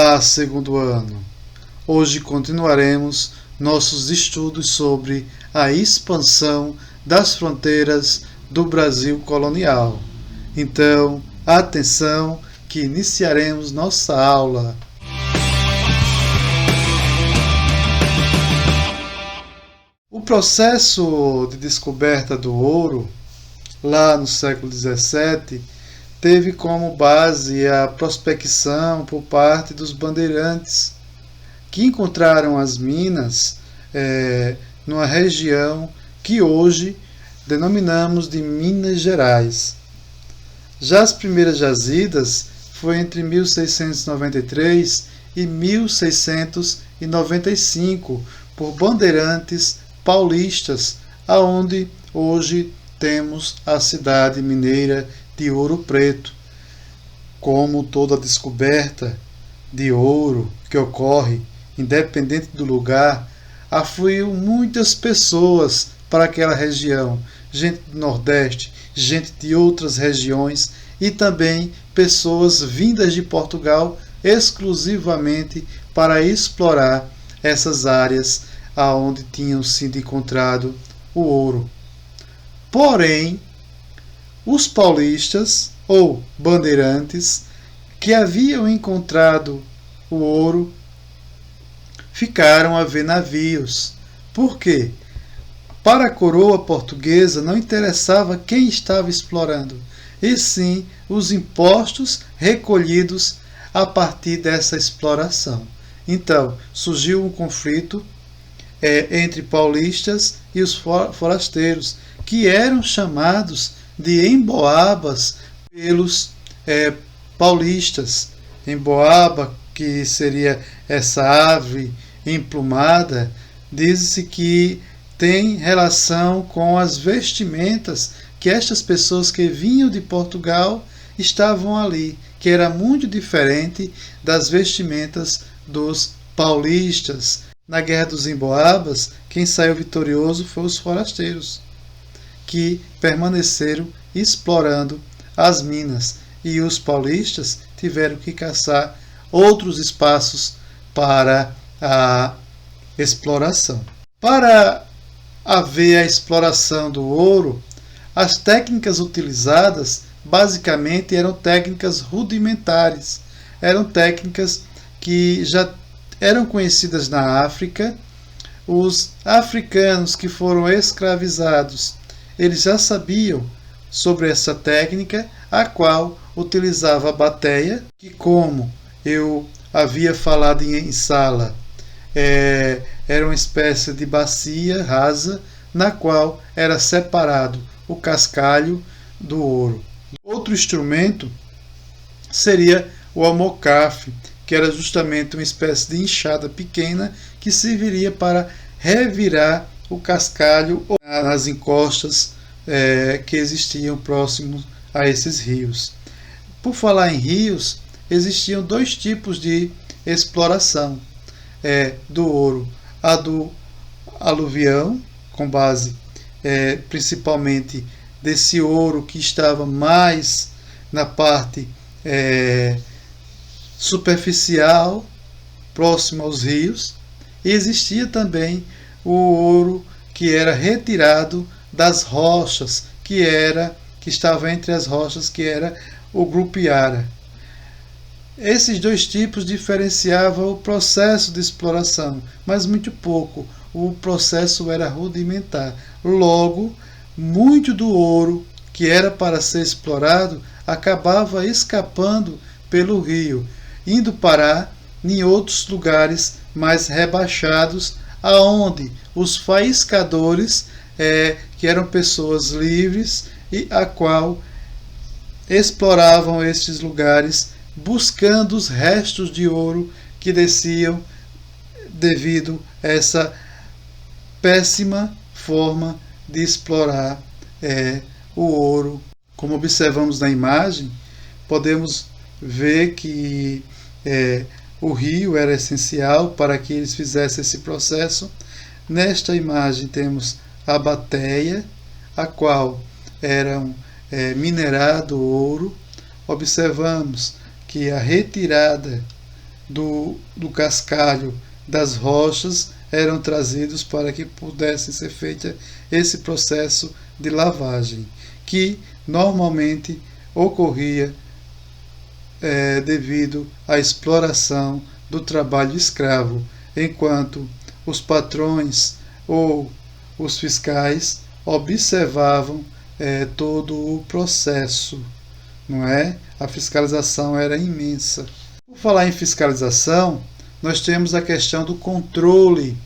Olá, segundo ano! Hoje continuaremos nossos estudos sobre a expansão das fronteiras do Brasil colonial. Então, atenção que iniciaremos nossa aula. O processo de descoberta do ouro, lá no século XVII, teve como base a prospecção por parte dos bandeirantes, que encontraram as minas numa região que hoje denominamos de Minas Gerais. Já as primeiras jazidas foi entre 1693 e 1695 por bandeirantes paulistas, aonde hoje temos a cidade mineira de Ouro Preto. Como toda descoberta de ouro que ocorre, independente do lugar, afluiu muitas pessoas para aquela região, gente do Nordeste, gente de outras regiões e também pessoas vindas de Portugal exclusivamente para explorar essas áreas aonde tinham sido encontrado o ouro. Porém, os paulistas ou bandeirantes que haviam encontrado o ouro ficaram a ver navios. Por quê? Para a coroa portuguesa não interessava quem estava explorando, e sim os impostos recolhidos a partir dessa exploração. Então, surgiu um conflito entre paulistas e os forasteiros, que eram chamados de emboabas pelos paulistas. Emboaba, que seria essa ave emplumada, diz-se que tem relação com as vestimentas que estas pessoas que vinham de Portugal estavam ali, que era muito diferente das vestimentas dos paulistas. Na Guerra dos Emboabas, quem saiu vitorioso foi os forasteiros, que permaneceram explorando as minas, e os paulistas tiveram que caçar outros espaços para a exploração. Para haver a exploração do ouro, as técnicas utilizadas basicamente eram técnicas rudimentares, eram técnicas que já eram conhecidas na África. Os africanos que foram escravizados, eles já sabiam sobre essa técnica, a qual utilizava a bateia, que, como eu havia falado em sala, era uma espécie de bacia rasa, na qual era separado o cascalho do ouro. Outro instrumento seria o almocafe, que era justamente uma espécie de enxada pequena que serviria para revirar o cascalho nas encostas que existiam próximos a esses rios. Por falar em rios, existiam dois tipos de exploração do ouro: a do aluvião, com base principalmente desse ouro que estava mais na parte superficial, próximo aos rios, e existia também o ouro que era retirado das rochas, que estava entre as rochas, que era o grupiara. Esses dois tipos diferenciavam o processo de exploração, mas muito pouco. O processo era rudimentar. Logo, muito do ouro que era para ser explorado acabava escapando pelo rio, indo parar em outros lugares mais rebaixados, aonde os faiscadores, que eram pessoas livres, e a qual exploravam estes lugares buscando os restos de ouro que desciam devido a essa péssima forma de explorar o ouro. Como observamos na imagem, podemos ver que o rio era essencial para que eles fizessem esse processo. Nesta imagem temos a bateia, a qual eram minerado ouro. Observamos que a retirada do cascalho das rochas eram trazidos para que pudesse ser feito esse processo de lavagem, que normalmente ocorria devido à exploração do trabalho escravo, enquanto os patrões ou os fiscais observavam todo o processo, não é? A fiscalização era imensa. Por falar em fiscalização, nós temos a questão do controle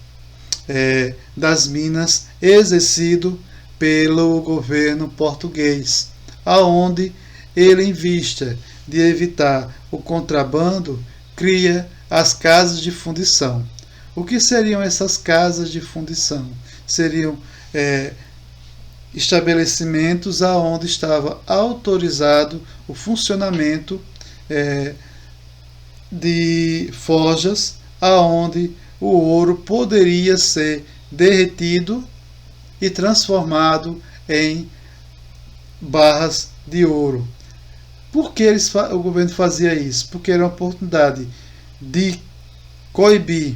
das minas exercido pelo governo português, aonde ele, em vista de evitar o contrabando, cria as casas de fundição. O que seriam essas casas de fundição? Seriam estabelecimentos aonde estava autorizado o funcionamento de forjas aonde o ouro poderia ser derretido e transformado em barras de ouro. Por que o governo fazia isso? Porque era uma oportunidade de coibir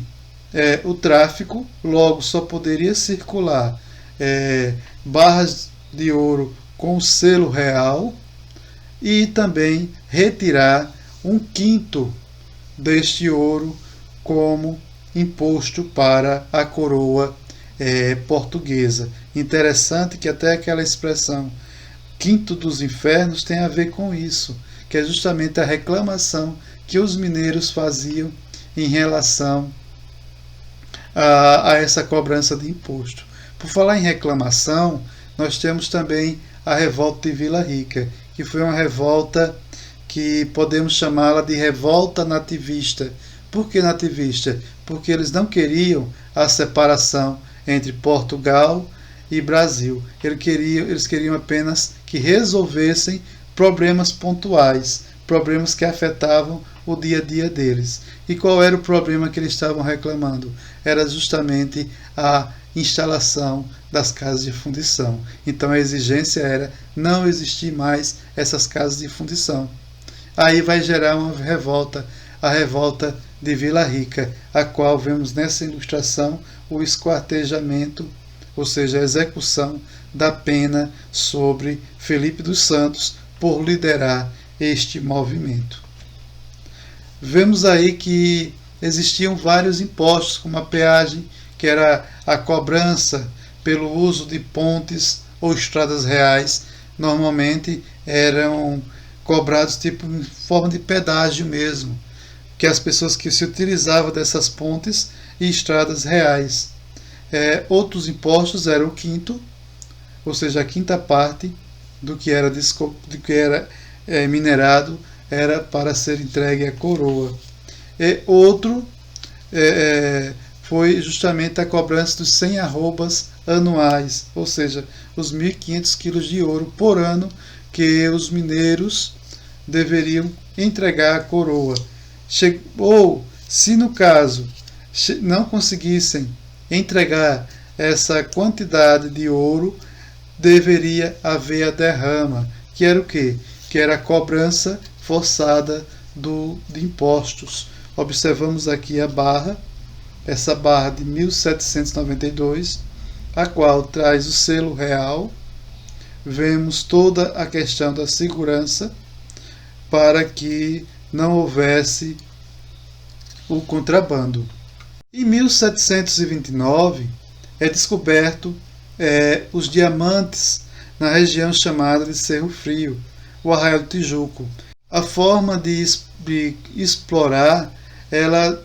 o tráfico, logo só poderia circular barras de ouro com selo real e também retirar 1/5 deste ouro como imposto para a coroa portuguesa. Interessante que até aquela expressão quinto dos infernos tem a ver com isso, que é justamente a reclamação que os mineiros faziam em relação a essa cobrança de imposto. Por falar em reclamação, nós temos também a revolta de Vila Rica, que foi uma revolta que podemos chamá-la de revolta nativista. Por que nativista? Porque eles não queriam a separação entre Portugal e Brasil. Eles queriam apenas que resolvessem problemas pontuais, problemas que afetavam o dia a dia deles. E qual era o problema que eles estavam reclamando? Era justamente a instalação das casas de fundição. Então a exigência era não existir mais essas casas de fundição. Aí vai gerar uma revolta, a revolta de Vila Rica, a qual vemos nessa ilustração o esquartejamento, ou seja, a execução da pena sobre Felipe dos Santos por liderar este movimento. Vemos aí que existiam vários impostos, como a peagem, que era a cobrança pelo uso de pontes ou estradas reais, normalmente eram cobrados tipo em forma de pedágio mesmo, que as pessoas que se utilizavam dessas pontes e estradas reais. Outros impostos eram o quinto, ou seja, a quinta parte do que era minerado era para ser entregue à coroa. Outro foi justamente a cobrança dos 100 arrobas anuais, ou seja, os 1.500 quilos de ouro por ano que os mineiros deveriam entregar à coroa. Ou, se no caso não conseguissem entregar essa quantidade de ouro, deveria haver a derrama, que era o quê? Que era a cobrança forçada de impostos. Observamos aqui a barra, essa barra de 1792, a qual traz o selo real. Vemos toda a questão da segurança para que não houvesse o contrabando. Em 1729 é descoberto os diamantes na região chamada de Cerro Frio, o Arraial do Tijuco. A forma de explorar ela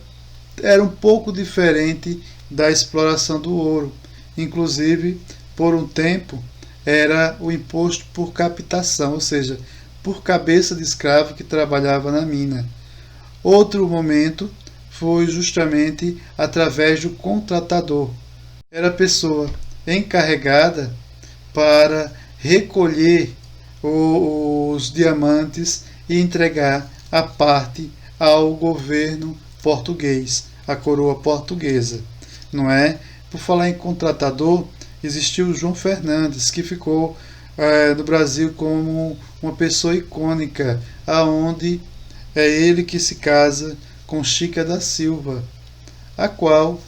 era um pouco diferente da exploração do ouro. Inclusive, por um tempo, era o imposto por captação, ou seja, por cabeça de escravo que trabalhava na mina. Outro momento foi justamente através do contratador. Era a pessoa encarregada para recolher os diamantes e entregar a parte ao governo português, à coroa portuguesa, não é? Por falar em contratador, existiu o João Fernandes, que ficou no Brasil como uma pessoa icônica, aonde é ele que se casa com Chica da Silva, a qual,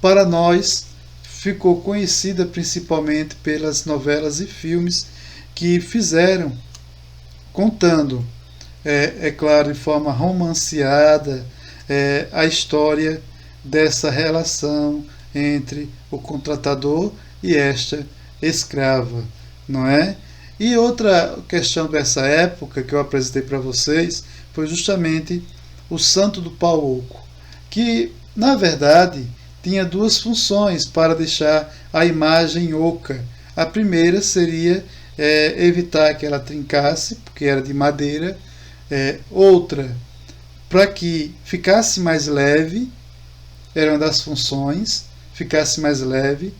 para nós, ficou conhecida principalmente pelas novelas e filmes que fizeram, contando, é claro, de forma romanceada, a história dessa relação entre o contratador e esta escrava, não é? E outra questão dessa época que eu apresentei para vocês foi justamente o Santo do Pau Oco, que, na verdade, tinha duas funções para deixar a imagem oca. A primeira seria evitar que ela trincasse, porque era de madeira. Outra, para que ficasse mais leve, era uma das funções, ficasse mais leve,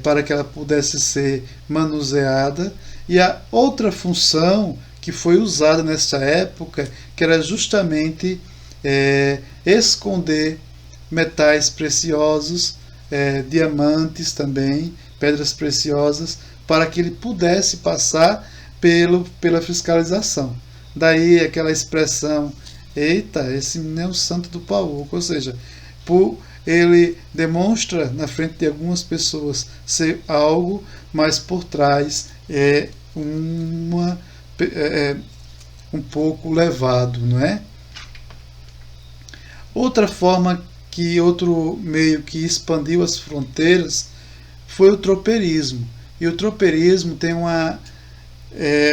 para que ela pudesse ser manuseada. E a outra função que foi usada nessa época, que era justamente esconder metais preciosos, diamantes também, pedras preciosas, para que ele pudesse passar pela fiscalização. Daí aquela expressão, eita, esse menino é o santo do pau oco, ou seja, ele demonstra na frente de algumas pessoas ser algo, mas por trás é um pouco levado, não é? Outro meio que expandiu as fronteiras foi o tropeirismo. E o tropeirismo tem uma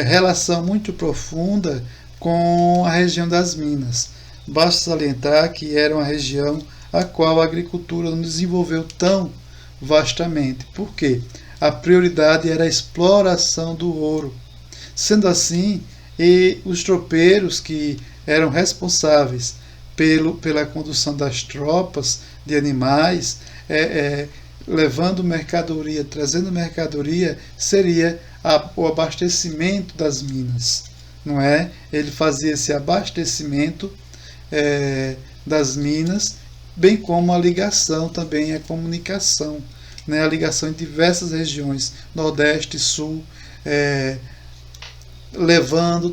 relação muito profunda com a região das Minas. Basta salientar que era uma região a qual a agricultura não desenvolveu tão vastamente. Por quê? A prioridade era a exploração do ouro. Sendo assim, os tropeiros que eram responsáveis pela condução das tropas de animais, levando mercadoria, trazendo mercadoria, seria o abastecimento das minas, não é? Ele fazia esse abastecimento das minas, bem como a ligação também, a comunicação, né? A ligação em diversas regiões, Nordeste e Sul,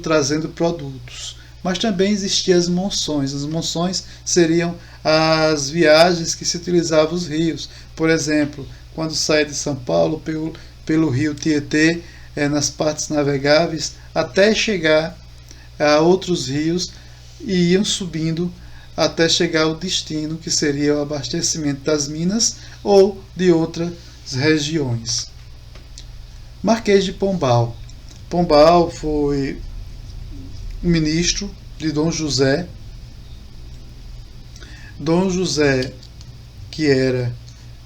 trazendo produtos. Mas também existiam as monções. As monções seriam as viagens que se utilizavam os rios. Por exemplo, quando saía de São Paulo pelo rio Tietê, nas partes navegáveis, até chegar a outros rios, e iam subindo até chegar ao destino, que seria o abastecimento das minas ou de outras regiões. Marquês de Pombal. Pombal foi ministro de Dom José. Dom José, que era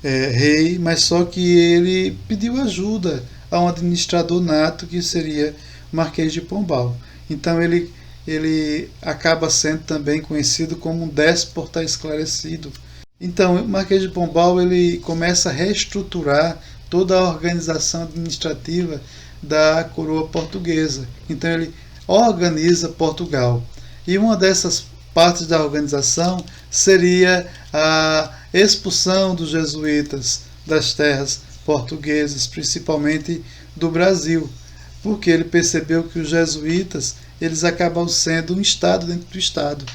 rei, mas só que ele pediu ajuda a um administrador nato, que seria Marquês de Pombal. Então ele acaba sendo também conhecido como um déspota esclarecido. Então o Marquês de Pombal ele começa a reestruturar toda a organização administrativa da coroa portuguesa. Então ele organiza Portugal. E uma dessas partes da organização seria a expulsão dos jesuítas das terras portuguesas, principalmente do Brasil, porque ele percebeu que os jesuítas eles acabavam sendo um Estado dentro do Estado.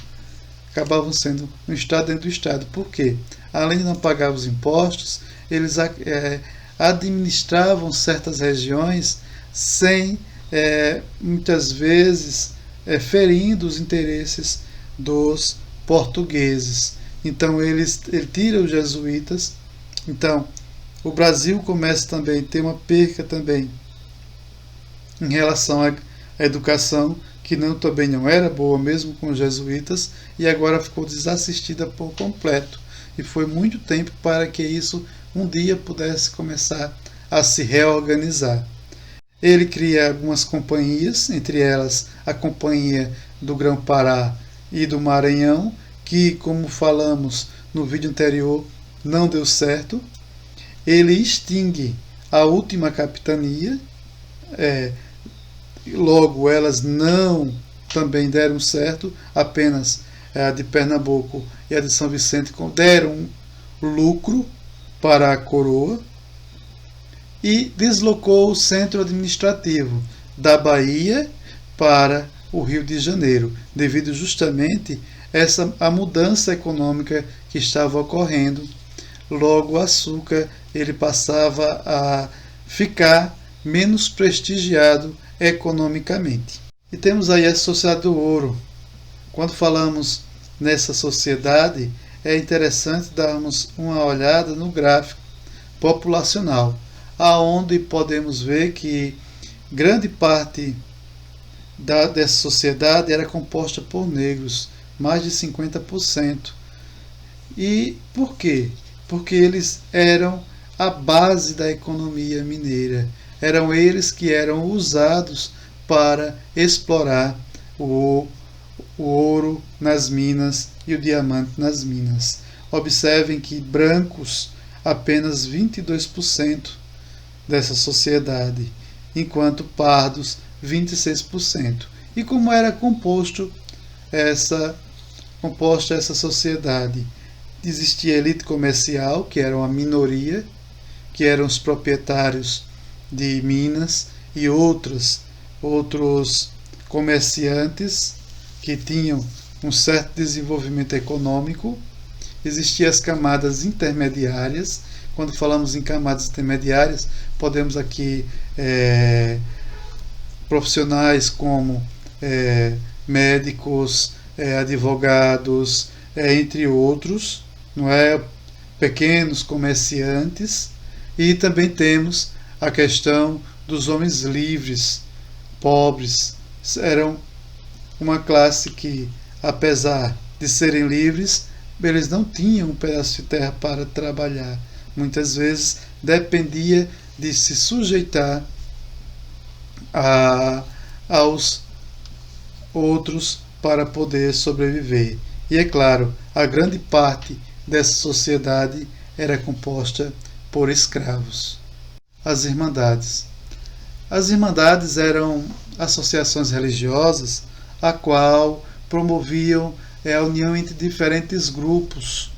Acabavam sendo um Estado dentro do Estado. Por quê? Além de não pagar os impostos, eles administravam certas regiões sem, muitas vezes, ferindo os interesses dos portugueses. Então ele tira os jesuítas. Então o Brasil começa também a ter uma perca também em relação à educação, que também não era boa mesmo com os jesuítas, e agora ficou desassistida por completo. E foi muito tempo para que isso um dia pudesse começar a se reorganizar. Ele cria algumas companhias, entre elas a Companhia do Grão-Pará e do Maranhão, que, como falamos no vídeo anterior, não deu certo. Ele extingue a última capitania, logo elas não também deram certo, apenas a de Pernambuco e a de São Vicente deram lucro para a coroa, e deslocou o centro administrativo da Bahia para o Rio de Janeiro, devido justamente a mudança econômica que estava ocorrendo. Logo, o açúcar ele passava a ficar menos prestigiado economicamente. E temos aí a sociedade do ouro. Quando falamos nessa sociedade, é interessante darmos uma olhada no gráfico populacional, aonde podemos ver que grande parte dessa sociedade era composta por negros, mais de 50%. E por quê? Porque eles eram a base da economia mineira. Eram eles que eram usados para explorar o ouro nas minas e o diamante nas minas. Observem que brancos, apenas 22% dessa sociedade, enquanto pardos, 26%. E como era composta essa sociedade? Existia a elite comercial, que era uma minoria, que eram os proprietários de minas e outros comerciantes que tinham um certo desenvolvimento econômico. Existiam as camadas intermediárias. Quando falamos em camadas intermediárias, podemos aqui profissionais como médicos, advogados, entre outros, não é? Pequenos comerciantes, e também temos a questão dos homens livres, pobres. Eram uma classe que, apesar de serem livres, eles não tinham um pedaço de terra para trabalhar. Muitas vezes dependia de se sujeitar aos outros para poder sobreviver. E é claro, a grande parte dessa sociedade era composta por escravos. As Irmandades. As Irmandades eram associações religiosas a qual promoviam a união entre diferentes grupos.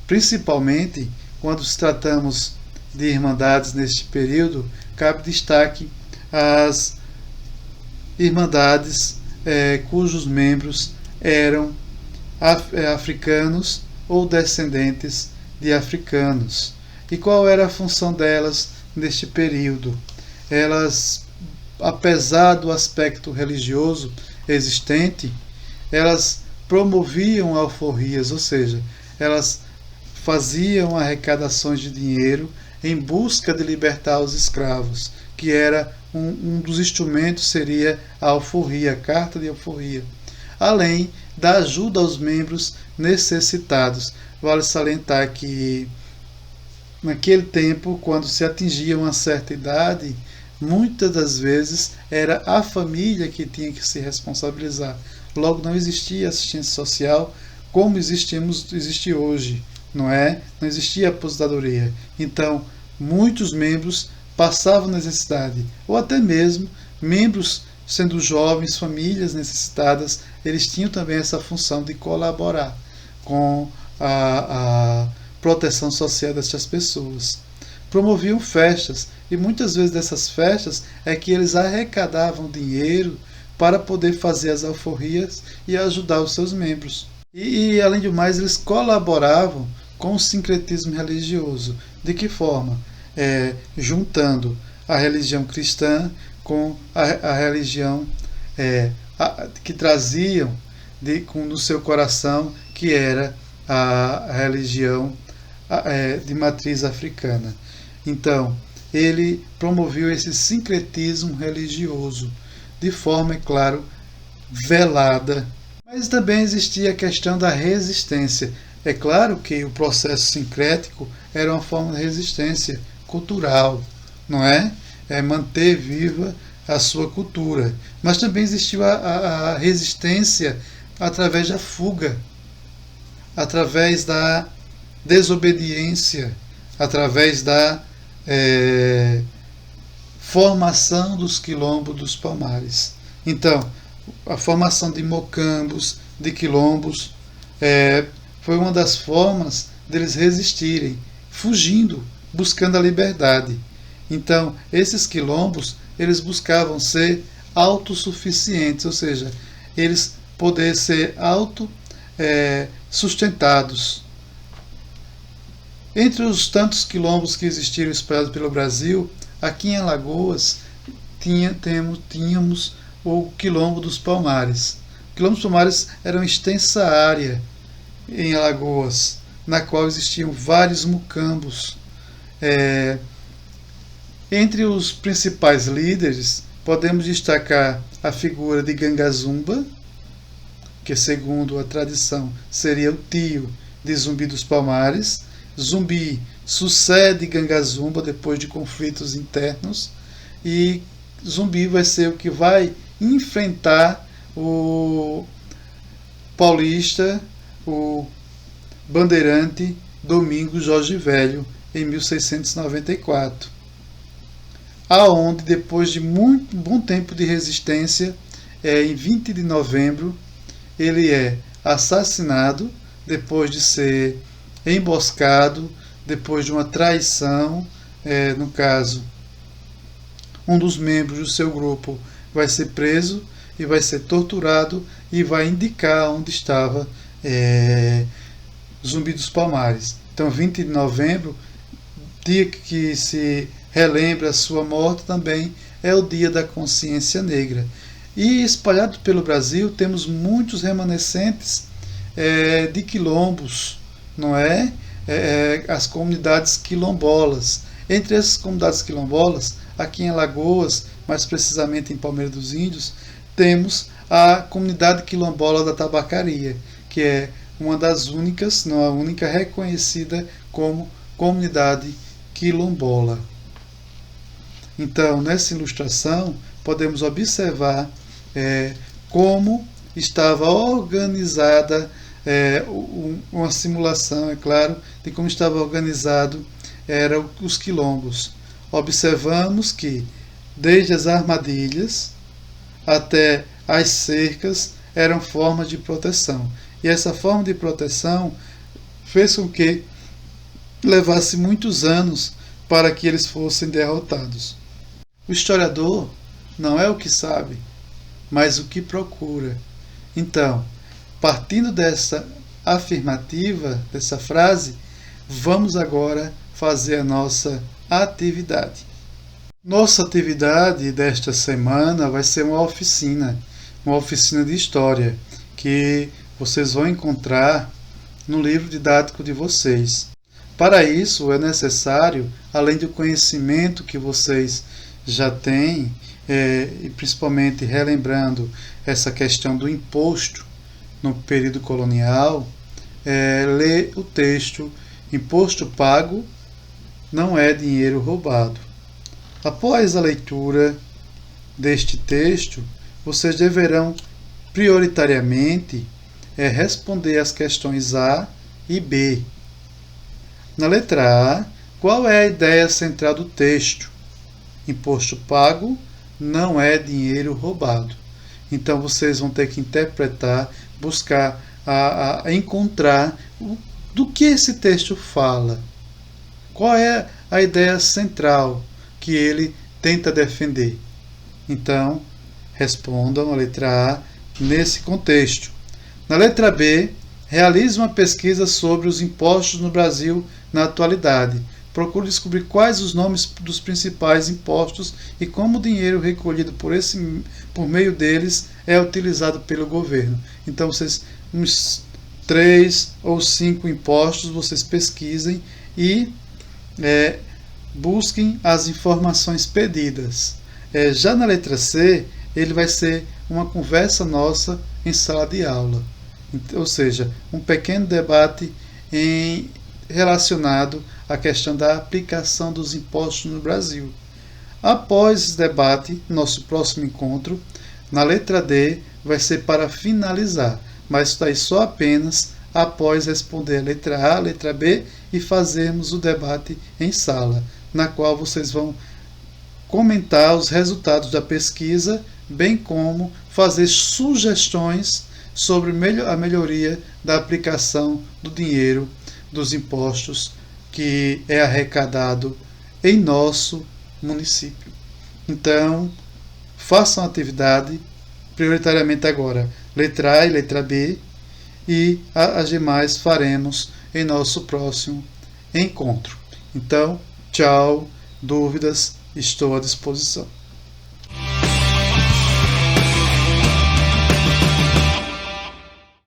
Principalmente quando tratamos de irmandades neste período, cabe destaque às irmandades cujos membros eram africanos ou descendentes de africanos. E qual era a função delas neste período? Elas, apesar do aspecto religioso existente, elas promoviam alforrias, ou seja, elas faziam arrecadações de dinheiro em busca de libertar os escravos, que era um dos instrumentos, seria a alforria, a carta de alforria, além da ajuda aos membros necessitados. Vale salientar que naquele tempo, quando se atingia uma certa idade, muitas das vezes era a família que tinha que se responsabilizar. Logo, não existia assistência social como existe hoje, não é? Não existia aposentadoria. Então, muitos membros passavam necessidade, ou até mesmo membros sendo jovens, famílias necessitadas, eles tinham também essa função de colaborar com a proteção social dessas pessoas. Promoviam festas, e muitas vezes dessas festas é que eles arrecadavam dinheiro para poder fazer as alforrias e ajudar os seus membros. E além do mais, eles colaboravam com o sincretismo religioso. De que forma? Juntando a religião cristã com a religião que traziam no seu coração, que era a religião de matriz africana. Então, ele promoveu esse sincretismo religioso de forma, é claro, velada. Mas também existia a questão da resistência. É claro que o processo sincrético era uma forma de resistência cultural, não é? Manter viva a sua cultura. Mas também existiu a resistência através da fuga, através da desobediência, através da formação dos quilombos dos Palmares. Então, a formação de mocambos, de quilombos, foi uma das formas deles resistirem, fugindo, buscando a liberdade. Então, esses quilombos, eles buscavam ser autossuficientes, ou seja, eles poder ser sustentados. Entre os tantos quilombos que existiram espalhados pelo Brasil, aqui em Alagoas tínhamos o Quilombo dos Palmares. O Quilombo dos Palmares era uma extensa área em Alagoas, na qual existiam vários mucambos. Entre os principais líderes, podemos destacar a figura de Gangazumba, que segundo a tradição seria o tio de Zumbi dos Palmares. Zumbi sucede Gangazumba depois de conflitos internos, e Zumbi vai ser o que vai enfrentar o paulista, o bandeirante Domingos Jorge Velho, em 1694. Aonde, depois de muito bom tempo de resistência, em 20 de novembro, ele é assassinado depois de ser emboscado, depois de uma traição. No caso, um dos membros do seu grupo vai ser preso e vai ser torturado e vai indicar onde estava Zumbi dos Palmares. Então, 20 de novembro, dia que se relembra a sua morte, também é o dia da consciência negra. E espalhado pelo Brasil temos muitos remanescentes de quilombos, não é? As comunidades quilombolas. Entre essas comunidades quilombolas, aqui em Alagoas, mais precisamente em Palmeira dos Índios, temos a comunidade quilombola da Tabacaria, que é uma das únicas, não a única, reconhecida como comunidade quilombola. Então, nessa ilustração, podemos observar como estava organizada, uma simulação, é claro, de como estava organizado eram os quilombos. Observamos que, desde as armadilhas até as cercas, eram formas de proteção. E essa forma de proteção fez com que levasse muitos anos para que eles fossem derrotados. O historiador não é o que sabe, mas o que procura. Então, partindo dessa afirmativa, dessa frase, vamos agora fazer a nossa atividade. Nossa atividade desta semana vai ser uma oficina de história, que vocês vão encontrar no livro didático de vocês. Para isso é necessário, além do conhecimento que vocês já têm, e principalmente relembrando essa questão do imposto no período colonial, ler o texto Imposto Pago não é dinheiro roubado. Após a leitura deste texto, vocês deverão prioritariamente responder as questões A e B. Na letra A, qual é a ideia central do texto? Imposto pago não é dinheiro roubado. Então vocês vão ter que interpretar, buscar a encontrar do que esse texto fala. Qual é a ideia central que ele tenta defender? Então, respondam a letra A nesse contexto. Na letra B, realize uma pesquisa sobre os impostos no Brasil na atualidade. Procure descobrir quais os nomes dos principais impostos e como o dinheiro recolhido por meio deles é utilizado pelo governo. Então, vocês, uns 3 ou 5 impostos, vocês pesquisem e busquem as informações pedidas. Já na letra C, ele vai ser uma conversa nossa em sala de aula. Ou seja, um pequeno debate relacionado à questão da aplicação dos impostos no Brasil. Após esse debate, nosso próximo encontro, na letra D, vai ser para finalizar, mas está aí só apenas após responder a letra A, a letra B e fazermos o debate em sala, na qual vocês vão comentar os resultados da pesquisa, bem como fazer sugestões sobre a melhoria da aplicação do dinheiro dos impostos que é arrecadado em nosso município. Então, façam a atividade, prioritariamente agora, letra A e letra B, e as demais faremos em nosso próximo encontro. Então, tchau, dúvidas, estou à disposição.